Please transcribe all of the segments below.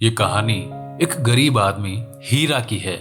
ये कहानी एक गरीब आदमी हीरा की है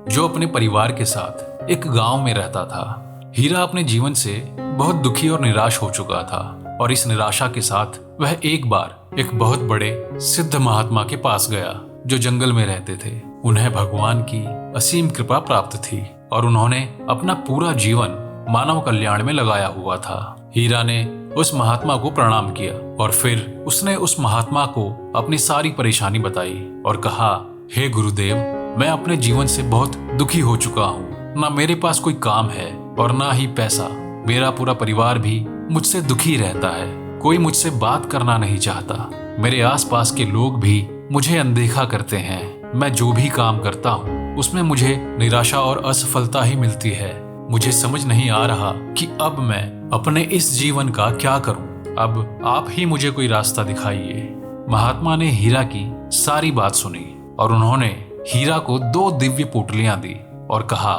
जो अपने परिवार के साथ एक गांव में रहता था। हीरा अपने जीवन से बहुत दुखी और निराश हो चुका था और इस निराशा के साथ वह एक बार एक बहुत बड़े सिद्ध महात्मा के पास गया जो जंगल में रहते थे। उन्हें भगवान की असीम कृपा प्राप्त थी और उन्होंने अपना पूरा जीवन मानव कल्याण में लगाया हुआ था। हीरा ने उस महात्मा को प्रणाम किया और फिर उसने उस महात्मा को अपनी सारी परेशानी बताई और कहा, हे गुरुदेव, मैं अपने जीवन से बहुत दुखी हो चुका हूँ। ना मेरे पास कोई काम है और ना ही पैसा। मेरा पूरा परिवार भी मुझसे दुखी रहता है। कोई मुझसे बात करना नहीं चाहता। मेरे आसपास के लोग भी मुझे अनदेखा करते हैं। मैं जो भी काम करता हूँ उसमें मुझे निराशा और असफलता ही मिलती है। मुझे समझ नहीं आ रहा कि अब मैं अपने इस जीवन का क्या करूं। अब आप ही मुझे कोई रास्ता दिखाइए। महात्मा ने हीरा की सारी बात सुनी और उन्होंने हीरा को 2 दिव्य पोटलियां दी और कहा,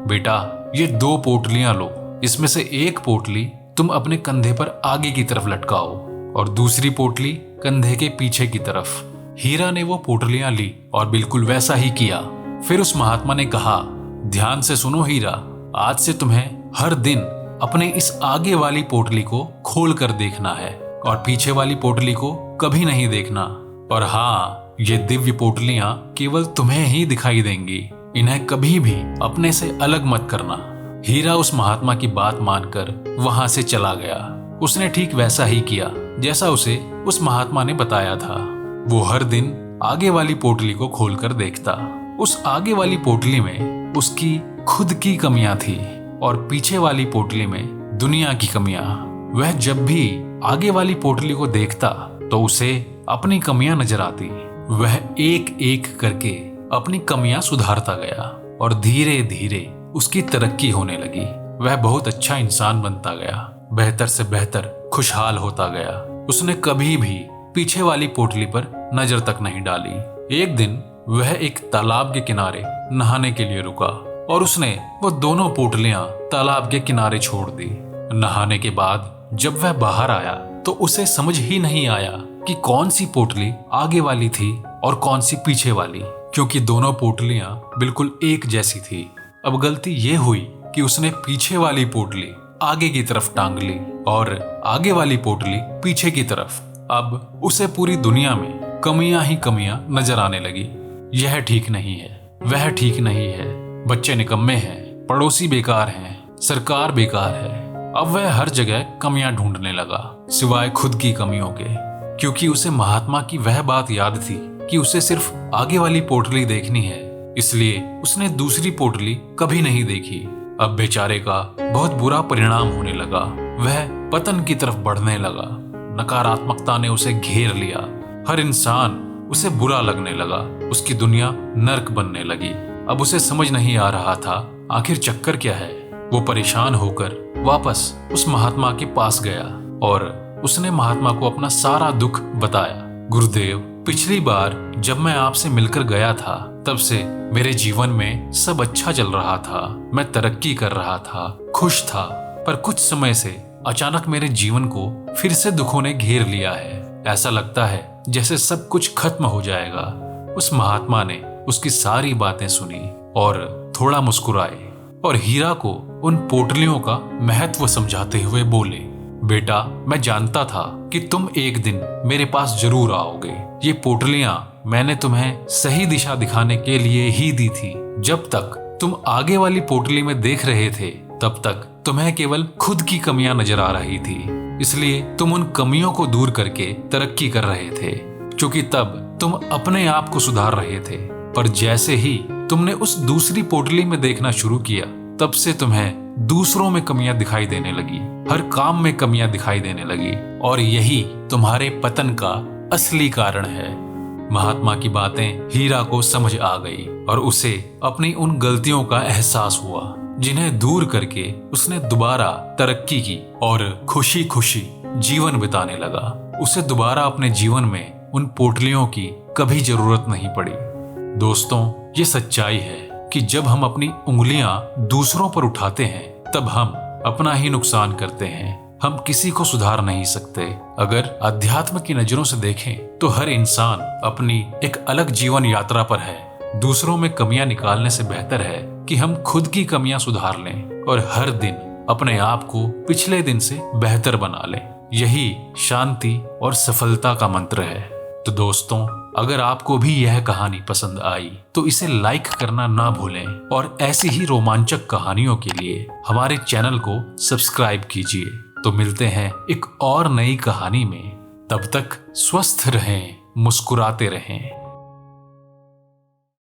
बेटा, ये 2 पोटलियां लो। इसमें से एक पोटली तुम अपने कंधे पर आगे की तरफ लटकाओ और दूसरी पोटली कंधे के पीछे की तरफ। हीरा ने वो पोटलियां ली और बिल्कुल वैसा ही किया। फिर उस महात्मा ने कहा, ध्यान से सुनो हीरा, आज से तुम्हें हर दिन अपने इस आगे वाली पोटली को खोल कर देखना है और पीछे वाली पोटली को कभी नहीं देखना। और हाँ, ये दिव्य पोटलियां केवल तुम्हें ही दिखाई देंगी। इन्हें कभी भी अपने से अलग मत करना। हीरा उस महात्मा की बात मानकर वहां से चला गया। उसने ठीक वैसा ही किया जैसा उसे उस महात्मा ने बताया था। वो हर दिन आगे वाली पोटली को खोलकर देखता। उस आगे वाली पोटली में उसकी खुद की कमियां थी और पीछे वाली पोटली में दुनिया की कमियां। वह जब भी आगे वाली पोटली को देखता तो उसे अपनी कमियां नजर आती। वह एक एक करके अपनी कमियां सुधारता गया और धीरे धीरे उसकी तरक्की होने लगी। वह बहुत अच्छा इंसान बनता गया, बेहतर से बेहतर खुशहाल होता गया। उसने कभी भी पीछे वाली पोटली पर नजर तक नहीं डाली। एक दिन वह एक तालाब के किनारे नहाने के लिए रुका और उसने वो दोनों पोटलियां तालाब के किनारे छोड़ दी। नहाने के बाद जब वह बाहर आया तो उसे समझ ही नहीं आया कि कौन सी पोटली आगे वाली थी और कौन सी पीछे वाली, क्योंकि दोनों पोटलियां बिल्कुल एक जैसी थी। अब गलती ये हुई कि उसने पीछे वाली पोटली आगे की तरफ टांग ली और आगे वाली पोटली पीछे की तरफ। अब उसे पूरी दुनिया में कमियां ही कमियां नजर आने लगी। यह ठीक नहीं है, वह ठीक नहीं है, बच्चे निकम्मे हैं, पड़ोसी बेकार हैं, सरकार बेकार है। अब वह हर जगह कमियां ढूंढने लगा सिवाय खुद की कमियों के, क्योंकि उसे महात्मा की वह बात याद थी कि उसे सिर्फ आगे वाली पोटली देखनी है। इसलिए उसने दूसरी पोटली कभी नहीं देखी। अब बेचारे का बहुत बुरा परिणाम होने लगा। वह पतन की तरफ बढ़ने लगा। नकारात्मकता ने उसे घेर लिया। हर इंसान उसे बुरा लगने लगा। उसकी दुनिया नर्क बनने लगी। अब उसे समझ नहीं आ रहा था आखिर चक्कर क्या है। वो परेशान होकर वापस उस महात्मा के पास गया और उसने महात्मा को अपना सारा दुख बताया। गुरुदेव, पिछली बार जब मैं आपसे मिलकर गया था तब से मेरे जीवन में सब अच्छा चल रहा था। मैं तरक्की कर रहा था, खुश था, पर कुछ समय से अचानक मेरे जीवन को फिर से दुखों ने घेर लिया है। ऐसा लगता है जैसे सब कुछ खत्म हो जाएगा। उस महात्मा ने उसकी सारी बातें सुनी और थोड़ा मुस्कुराए और हीरा को उन पोटलियों का महत्व समझाते हुए बोले, बेटा, मैं जानता था कि तुम एक दिन मेरे पास जरूर आओगे। ये पोटलियां मैंने तुम्हें सही दिशा दिखाने के लिए ही दी थी। जब तक तुम आगे वाली पोटली में देख रहे थे तब तक तुम्हें केवल खुद की कमियां नजर आ रही थी। इसलिए तुम उन कमियों को दूर करके तरक्की कर रहे थे, क्योंकि तब तुम अपने आप को सुधार रहे थे। पर जैसे ही तुमने उस दूसरी पोटली में देखना शुरू किया तब से तुम्हें दूसरों में कमियां दिखाई देने लगी। हर काम में कमियां दिखाई देने लगी और यही तुम्हारे पतन का असली कारण है। महात्मा की बातें हीरा को समझ आ गई और उसे अपनी उन गलतियों का एहसास हुआ जिन्हें दूर करके उसने दोबारा तरक्की की और खुशी खुशी जीवन बिताने लगा। उसे दोबारा अपने जीवन में उन पोटलियों की कभी जरूरत नहीं पड़ी। दोस्तों, ये सच्चाई है कि जब हम अपनी उंगलियां दूसरों पर उठाते हैं तब हम अपना ही नुकसान करते हैं। हम किसी को सुधार नहीं सकते। अगर अध्यात्म की नजरों से देखें तो हर इंसान अपनी एक अलग जीवन यात्रा पर है। दूसरों में कमियां निकालने से बेहतर है कि हम खुद की कमियां सुधार लें और हर दिन अपने आप को पिछले दिन से बेहतर बना लें। यही शांति और सफलता का मंत्र है। तो दोस्तों, अगर आपको भी यह कहानी पसंद आई तो इसे लाइक करना ना भूलें और ऐसी ही रोमांचक कहानियों के लिए हमारे चैनल को सब्सक्राइब कीजिए। तो मिलते हैं एक और नई कहानी में। तब तक स्वस्थ रहें, मुस्कुराते रहें।